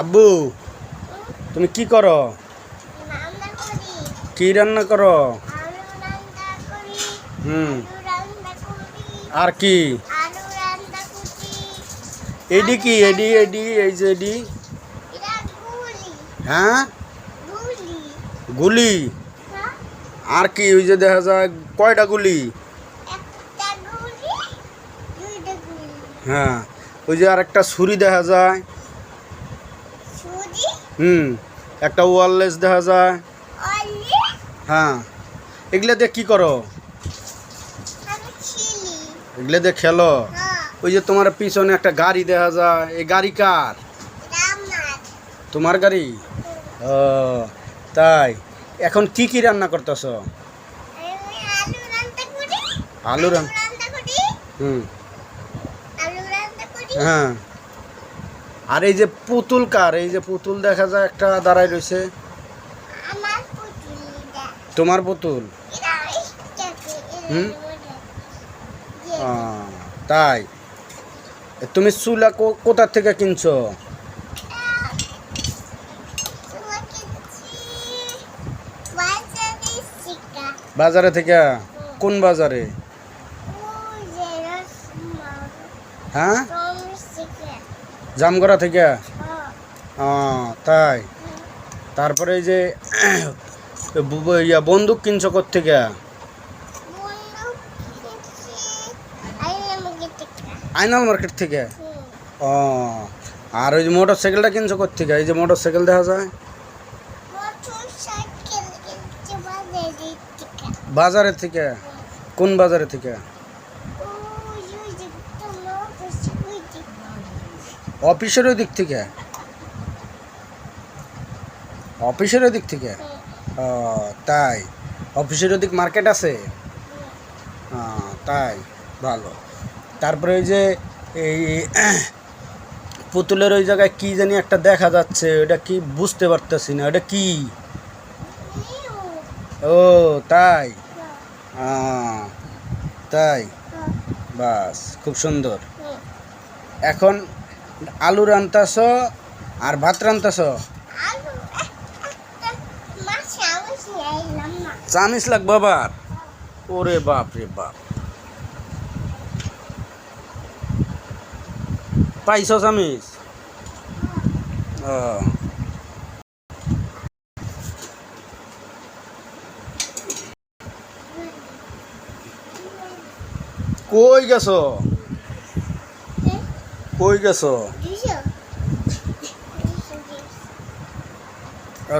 আব্বু তুমি কি করো? রান্না করি। কি রান্না করো? আলু রান্না করি। হুম আলু রান্না করি। আর কি? আলু রান্না করি। এডি কি এডি এডি এই যে এডি? এটা গুলি। হ্যাঁ গুলি। গুলি। হ্যাঁ? আর কি ওই যে দেখা যায় কয়টা গুলি? একটা গুলি, দুইটা গুলি। হ্যাঁ ওই যে আর একটা ছুরি দেখা যায়। ছুরি, হুম একটা ওয়ারলেস দেখা যায়। অলি, হ্যাঁ এগুলা দিয়ে কি করো? আমি ছিলি। এগুলা দিয়ে খেলো? হ্যাঁ, ওই যে তোমার পিছনে একটা গাড়ি দেখা যায়, এই গাড়ি কার? এটা আমার। তোমার গাড়ি? ও তাই। এখন কি কি রান্না করতেছ? আমি আলু রান্না করি। আলু রান রান্না করি। হুম আলু রান্না করি। হ্যাঁ। আর এই যে পুতুল কার? এই যে পুতুল দেখা যায় একটা দাঁড়ায় রয়েছে। আমার পুতুলিটা। তোমার পুতুল? এটা ইস্টাকে হুম? যে তাই। তুমি চুলা কোথা থেকে কিনছো? তোমাকে দিচ্ছি বাজারে শিকা। বাজারে থেকে? কোন বাজারে? ওই যে রসমালাই হ্যাঁ শিকা। জামগড়া থেকে? ও তাই। তারপরে এই যে বন্দুক কিনছো কোত্থেকে? বন্ধু কিনেছি আইনা মুখে টিকা। আইনাল মার্কেট থেকে? ও আর ওই যে মোটর সাইকেলটা কিনছো কোত্থেকে? এই যে মোটর সাইকেল দেখা যায়। মোটর সাইকেল কিনছি বাজারে টিকা। বাজারের থেকে? কোন বাজারে থেকে? ওই যে তোমার সাইকেল। অফিসের ওই দিক থেকে? অফিসের ওই দিক থেকে? ও তাই। অফিসের ওদিক মার্কেট আছে? তাই ভালো। তারপরে ওই যে এই পুতুলের ওই জায়গায় কি জানি একটা দেখা যাচ্ছে, ওটা কি বুঝতে পারতেছি না, ওটা কি? ও তাই। তাই বাস খুব সুন্দর। এখন আলু রান্তাছ আর ভাত রান্তাছ? আলু একটা মাছ আমি খাইলাম না। চামিচ লাগবে আবার? ওরে বাপ রে বাপ, পাইছ চামিচ? ও কই গেছো? কই গেছো?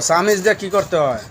চামিচ দিয়ে কি করতে হয়?